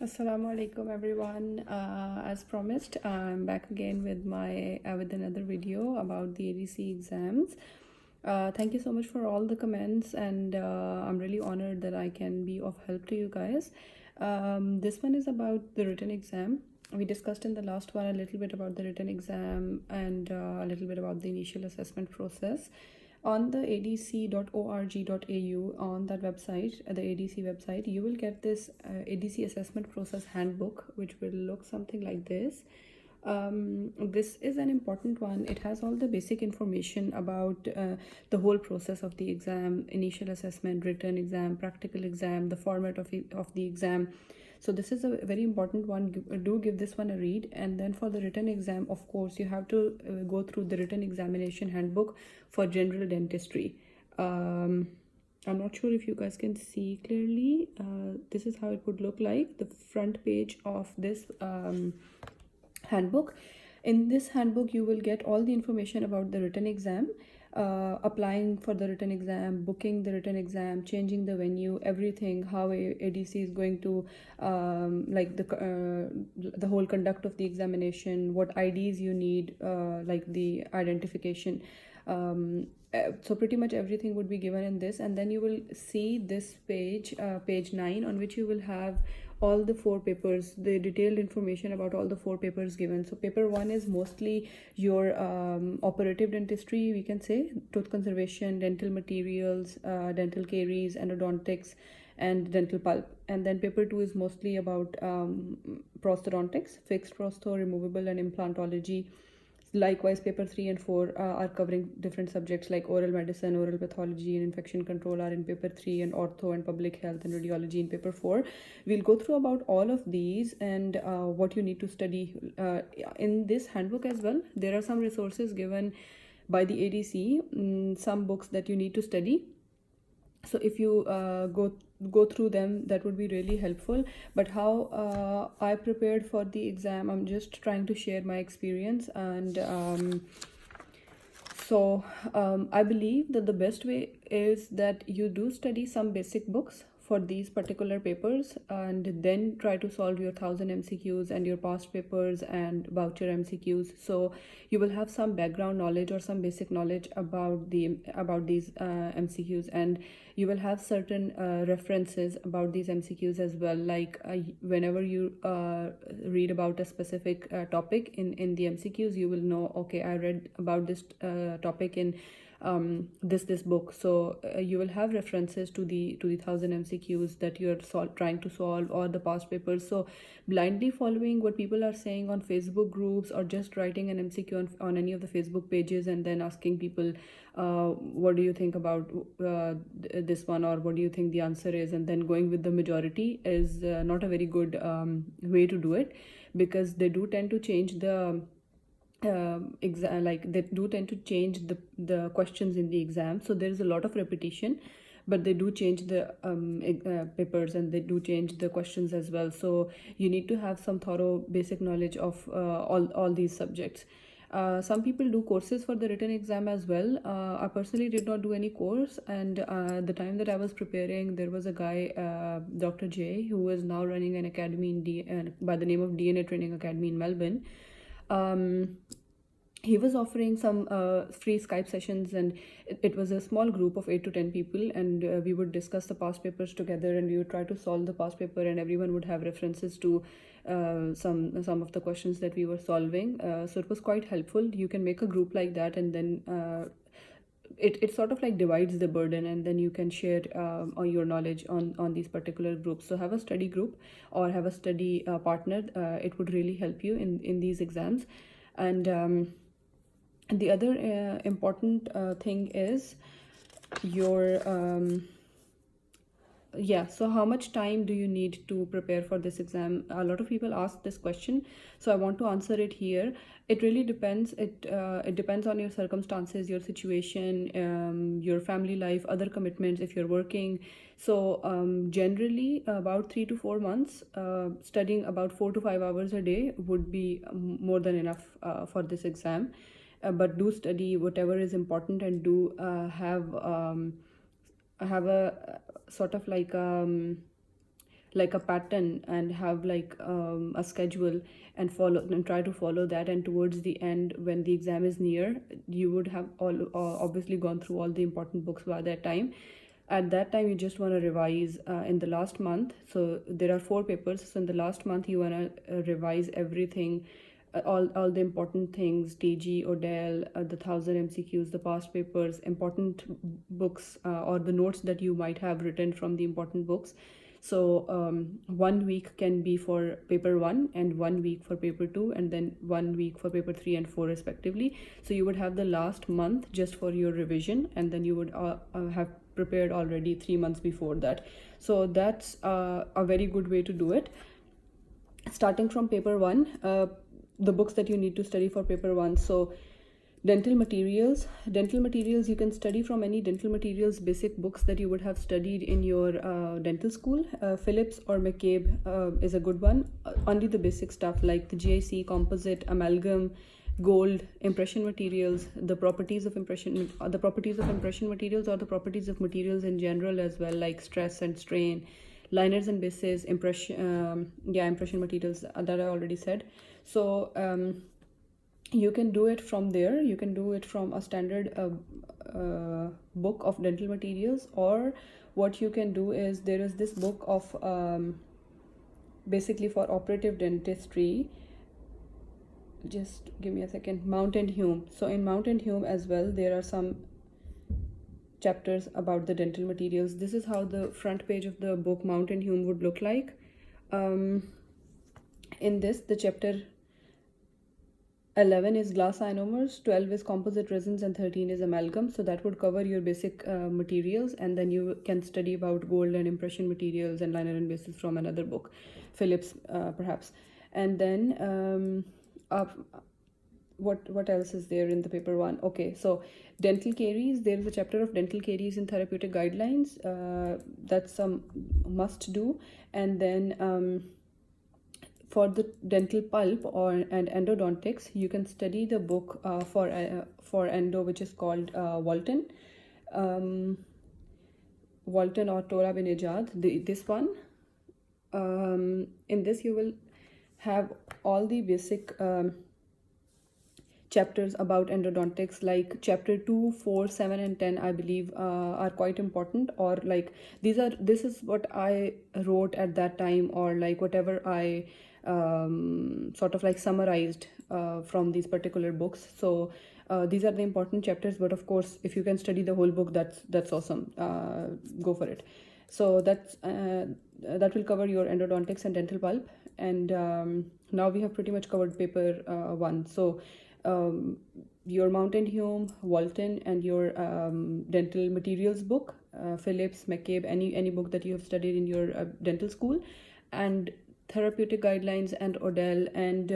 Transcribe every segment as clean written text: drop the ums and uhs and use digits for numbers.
Assalamu alaikum everyone. As promised, I'm back again with my with another video about the ADC exams. Thank you so much for all the comments, and I'm really honored that I can be of help to you guys. This one is about the written exam. We discussed in the last one a little bit about the written exam and a little bit about the initial assessment process. On the adc.org.au, on that website, the ADC website, you will get this ADC assessment process handbook, which will look something like this. This is an important one. It has all the basic information about the whole process of the exam: initial assessment, written exam, practical exam, the format of the exam. So this is a very important one. Do give this one a read. And then for the written exam, of course, you have to go through the written examination handbook for general dentistry. I'm not sure if you guys can see clearly. This is how it would look like, the front page of this handbook. In this handbook, you will get all the information about the written exam, applying for the written exam, booking the written exam, changing the venue, everything, how ADC is going to like the whole conduct of the examination, what IDs you need, like the identification. So pretty much everything would be given in this, and then you will see this page, page 9, on which you will have all the 4 papers, the detailed information about all the 4 papers given. So paper 1 is mostly your operative dentistry, we can say, tooth conservation, dental materials, dental caries, endodontics, and dental pulp. And then paper 2 is mostly about prosthodontics, fixed prostho, removable, and implantology. Likewise, paper 3 and 4 are covering different subjects like oral medicine, oral pathology, and infection control are in paper 3, and ortho and public health and radiology in paper 4. We'll go through about all of these and what you need to study in this handbook as well. There are some resources given by the ADC, some books that you need to study. So if you go through them, that would be really helpful. But how I prepared for the exam, I'm just trying to share my experience. And I believe that the best way is that you do study some basic books for these particular papers, and then try to solve your 1000 MCQs and your past papers and voucher MCQs. So you will have some background knowledge or some basic knowledge about these MCQs, and you will have certain references about these MCQs as well. Like whenever you read about a specific topic in the MCQs, you will know, okay, I read about this topic in this book. So you will have references to the 1000 MCQs that you are trying to solve, or the past papers. So blindly following what people are saying on Facebook groups, or just writing an MCQ on any of the Facebook pages and then asking people what do you think about this one, or what do you think the answer is, and then going with the majority is not a very good way to do it, because they do tend to change the like they do tend to change the questions in the exam. So there is a lot of repetition, but they do change the papers, and they do change the questions as well. So you need to have some thorough basic knowledge of all these subjects. Some people do courses for the written exam as well. I personally did not do any course, and the time that I was preparing, there was a guy, Dr. J, who is now running an academy by the name of DNA Training Academy in Melbourne. He was offering some free Skype sessions, and it was a small group of 8 to 10 people, and we would discuss the past papers together, and we would try to solve the past paper, and everyone would have references to some of the questions that we were solving. So it was quite helpful. You can make a group like that, and then it sort of like divides the burden, and then you can share on your knowledge on these particular groups. So have a study group or have a study partner. It would really help you in these exams. And the other important thing is your so how much time do you need to prepare for this exam? A lot of people ask this question, so I want to answer it here. It really depends. It depends on your circumstances, your situation, your family life, other commitments, if you're working. So generally about 3 to 4 months, studying about 4 to 5 hours a day would be more than enough for this exam. But do study whatever is important, and do have a sort of like like a pattern and have like a schedule and follow and try to follow that, and towards the end when the exam is near, you would have all obviously gone through all the important books by that time. At that time you just want to revise in the last month. So there are 4 papers, so in the last month you want to revise everything, all the important things, TG, Odell, the 1000 MCQs, the past papers, important books, or the notes that you might have written from the important books. So 1 week can be for paper 1 and 1 week for paper 2, and then 1 week for paper 3 and 4 respectively. So you would have the last month just for your revision, and then you would have prepared already 3 months before that. So that's a very good way to do it. Starting from paper 1, the books that you need to study for paper 1. So dental materials you can study from any dental materials basic books that you would have studied in your dental school. Phillips or McCabe is a good one. Only the basic stuff like the GIC, composite, amalgam, gold, impression materials, the properties of impression materials, or the properties of materials in general as well, like stress and strain, liners and bases, impression materials that I already said. So you can do it from there. You can do it from a standard book of dental materials, or what you can do is there is this book of basically for operative dentistry. Just give me a second. Mount and Hume. So in Mount and Hume as well, there are some chapters about the dental materials. This is how the front page of the book Mount and Hume would look like. In this, the chapter 11 is glass ionomers, 12 is composite resins, and 13 is amalgam. So that would cover your basic materials, and then you can study about gold and impression materials and liner and bases from another book, Phillips perhaps. And then what else is there in the paper 1? Okay, so dental caries, there is a chapter of dental caries in therapeutic guidelines. That's some must do. And then for the dental pulp and endodontics, you can study the book for endo, which is called Walton or Torah bin Ijad, this one. In this you will have all the basic chapters about endodontics, like chapter 2, 4, 7 and 10 I believe are quite important, or like this is what I wrote at that time, or like whatever I sort of like summarized from these particular books. So these are the important chapters, but of course if you can study the whole book, that's awesome. Go for it. So that will cover your endodontics and dental pulp. And now we have pretty much covered paper 1. So your Mount and Hume, Walton, and your dental materials book, Phillips, McCabe, any book that you have studied in your dental school, and therapeutic guidelines and Odell and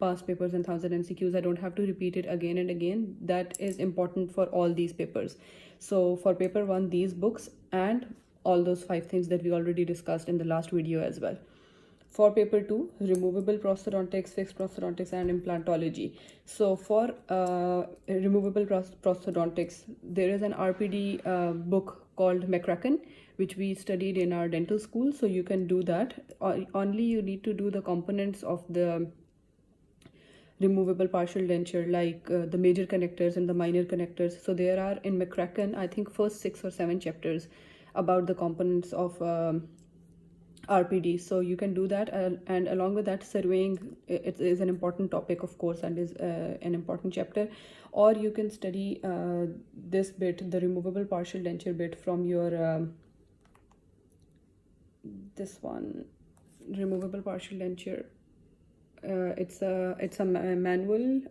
past papers and 1000 MCQs. I don't have to repeat it again and again. That is important for all these papers. So for paper 1, these books and all those 5 things that we already discussed in the last video as well. For paper 2, removable prosthodontics, fixed prosthodontics, and implantology. So for removable prosthodontics, there is an RPD book called McCracken, which we studied in our dental school. So you can do that. Only you need to do the components of the removable partial denture, like the major connectors and the minor connectors. So there are in McCracken, I think, first 6 or 7 chapters about the components of RPD. So you can do that, and along with that, surveying it is an important topic, of course, and is an important chapter. Or you can study this bit, the removable partial denture bit, from your this one, removable partial denture. It's a manual.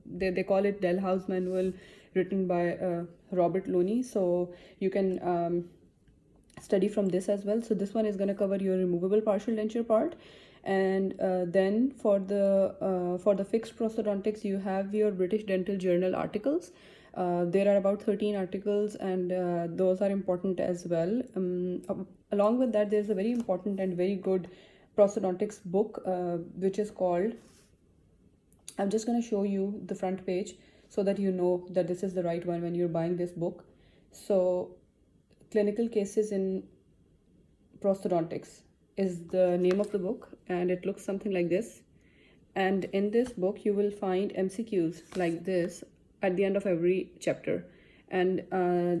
They call it Delhaus manual, written by Robert Looney. So you can study from this as well. So this one is going to cover your removable partial denture part. And then for the fixed prosthodontics, you have your British Dental Journal articles. There are about 13 articles, and those are important as well. Along with that, there's a very important and very good prosthodontics book, which is called, I'm just going to show you the front page so that you know that this is the right one when you're buying this book. So clinical cases in prosthodontics. is the name of the book, and it looks something like this. And in this book, you will find MCQs like this at the end of every chapter. And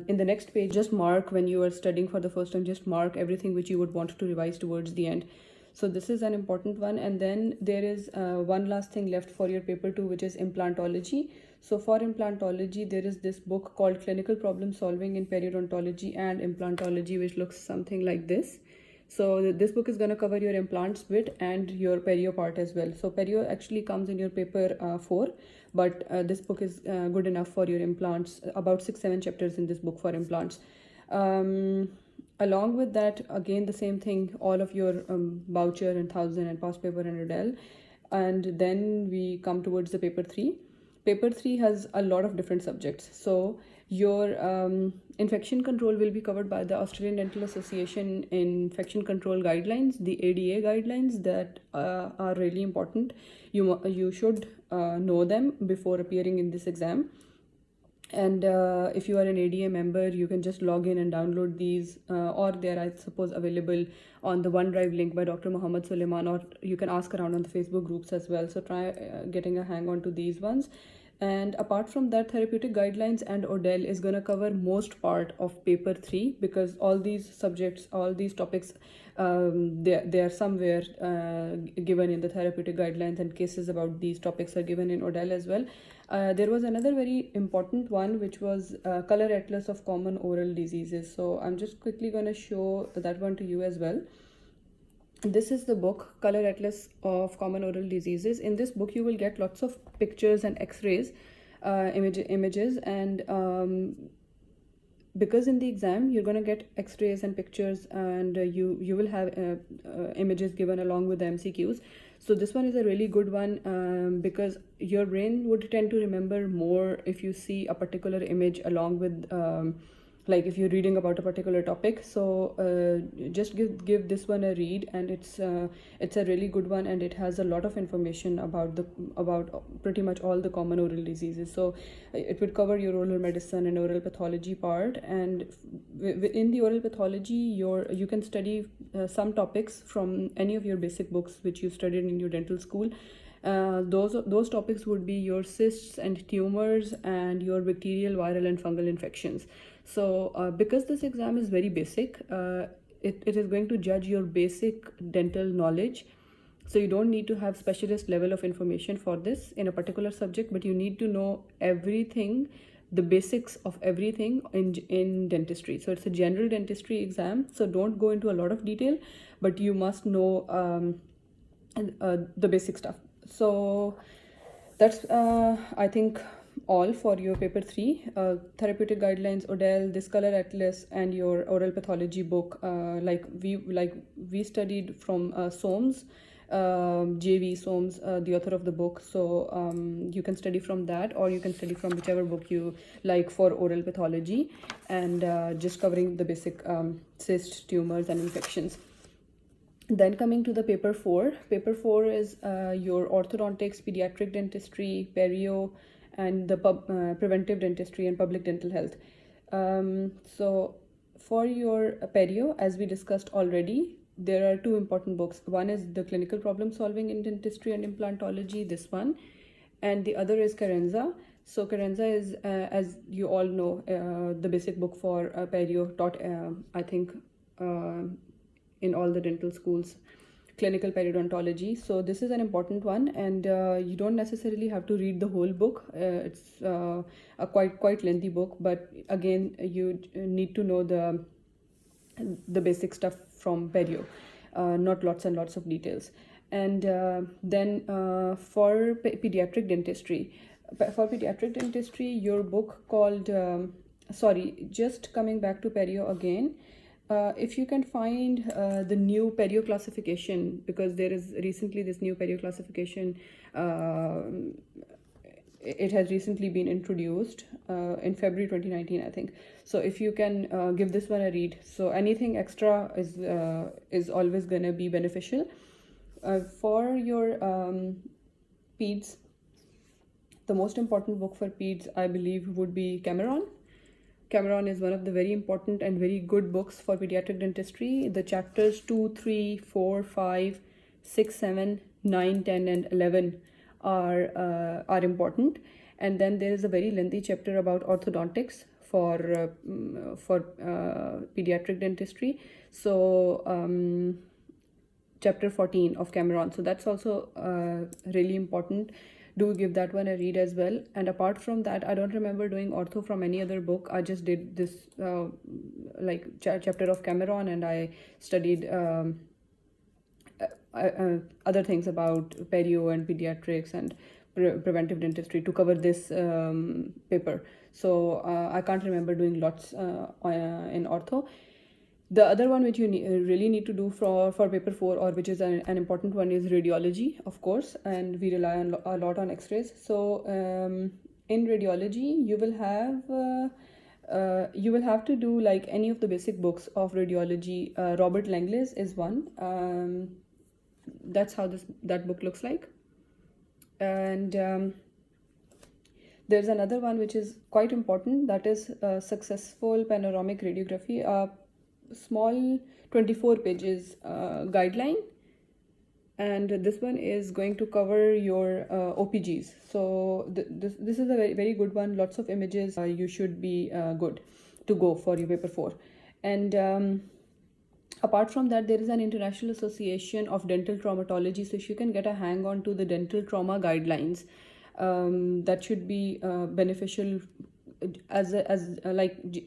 in the next page, just mark when you are studying for the first time, just mark everything which you would want to revise towards the end. So this is an important one. And then there is one last thing left for your paper 2, which is implantology. So for implantology, there is this book called Clinical Problem Solving in Periodontology and Implantology, which looks something like this. So this book is going to cover your implants bit and your perio part as well. So perio actually comes in your paper 4, but this book is good enough for your implants. About 6-7 chapters in this book for implants. Along with that, again the same thing, all of your Boucher and Thousand and past paper and Odell. And then we come towards the paper 3. Paper 3 has a lot of different subjects. So your infection control will be covered by the Australian Dental Association infection control guidelines, the ADA guidelines that are really important. You should know them before appearing in this exam. And if you are an ADA member, you can just log in and download these, or they're, I suppose, available on the OneDrive link by Dr. Muhammad Suleiman, or you can ask around on the Facebook groups as well. So try getting a hang on to these ones. And apart from that, therapeutic guidelines and Odell is going to cover most part of paper 3, because all these subjects, all these topics, they are somewhere given in the therapeutic guidelines, and cases about these topics are given in Odell as well. There was another very important one, which was Color Atlas of Common Oral Diseases. So I'm just quickly going to show that one to you as well. This is the book, Color Atlas of Common Oral Diseases. In this book, you will get lots of pictures and x-rays, images, and because in the exam, you're going to get x-rays and pictures, and you will have images given along with the MCQs. So this one is a really good one, because your brain would tend to remember more if you see a particular image along with like if you're reading about a particular topic. So just give this one a read, and it's a really good one, and it has a lot of information about pretty much all the common oral diseases. So it would cover your oral medicine and oral pathology part, and within the oral pathology, you can study some topics from any of your basic books which you studied in your dental school. Those topics would be your cysts and tumors and your bacterial, viral, and fungal infections. So because this exam is very basic, it is going to judge your basic dental knowledge. So you don't need to have specialist level of information for this in a particular subject, but you need to know everything, the basics of everything in dentistry. So it's a general dentistry exam, so don't go into a lot of detail, but you must know the basic stuff. So that's I think all for your paper 3, therapeutic guidelines, Odell, this Color Atlas, and your oral pathology book. Like we studied from Soames, JV Soames, the author of the book. So you can study from that, or you can study from whichever book you like for oral pathology, and just covering the basic cysts, tumors, and infections. Then coming to the paper 4. Paper 4 is your orthodontics, pediatric dentistry, perio, and the preventive dentistry and public dental health. So for your perio, as we discussed already, there are 2 important books. One is the Clinical Problem Solving in Dentistry and Implantology, this one, and the other is Carenza. So Carenza is, as you all know, the basic book for perio, taught, I think, in all the dental schools, clinical periodontology. So this is an important one, and you don't necessarily have to read the whole book. It's a quite lengthy book, but again, you need to know the basic stuff from perio, not lots and lots of details. And then for pediatric dentistry, your book called just coming back to perio again, if you can find the new perio classification, because there is recently this new perio classification, it has recently been introduced in February 2019, I think. So if you can give this one a read, so anything extra is always going to be beneficial. For your peds, the most important book for peds, I believe, would be Cameron Cameron is one of the very important and very good books for pediatric dentistry. The chapters 2, 3, 4, 5, 6, 7, 9, 10, and 11 are important. And then there is a very lengthy chapter about orthodontics for pediatric dentistry. So chapter 14 of Cameron. So that's also really important. Do give that one a read as well. And apart from that, I don't remember doing ortho from any other book. I just did this chapter of Cameron, and I studied other things about perio and pediatrics and preventive dentistry to cover this paper. So I can't remember doing lots in ortho. The other one which you really need to do for paper 4, or which is an important one, is radiology, of course, and we rely on a lot on x-rays. So in radiology, you will have to do like any of the basic books of radiology. Robert Langley's is one. That's how that book looks like. And there's another one which is quite important, that is successful panoramic radiography, small 24 pages guideline, and this one is going to cover your OPGs. So this is a very, very good one. Lots of images. You should be good to go for your paper 4. And apart from that, there is an International Association of Dental Traumatology. So if you can get a hang on to the dental trauma guidelines, that should be beneficial as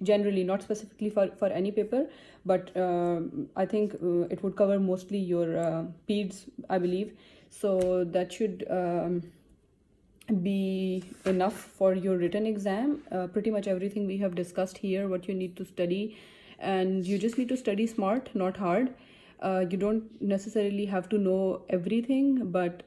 generally, not specifically for any paper, but I think it would cover mostly your peds, I believe. So that should be enough for your written exam. Pretty much everything we have discussed here, what you need to study, and you just need to study smart, not hard. You don't necessarily have to know everything, but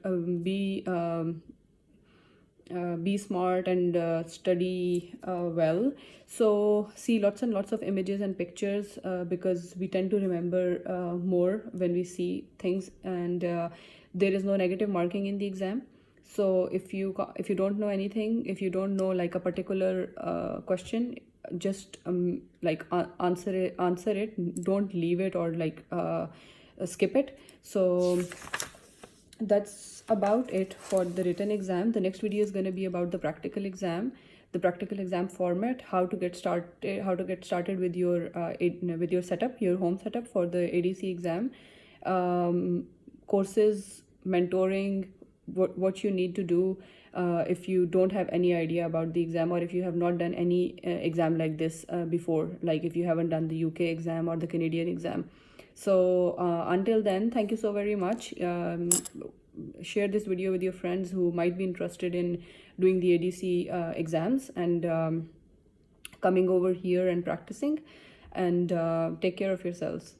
be smart and study well. So see lots and lots of images and pictures, because we tend to remember more when we see things, and there is no negative marking in the exam. So if you don't know anything, if you don't know like a particular question, just answer it. Don't leave it or skip it. So that's about it for the written exam. The next video is going to be about the practical exam, the practical exam format, how to get started with your setup, your home setup for the ADC exam, courses, mentoring, what you need to do if you don't have any idea about the exam, or if you have not done any exam like this before, like if you haven't done the UK exam or the Canadian exam. So until then, thank you so very much. Share this video with your friends who might be interested in doing the ADC exams and coming over here and practicing, and take care of yourselves.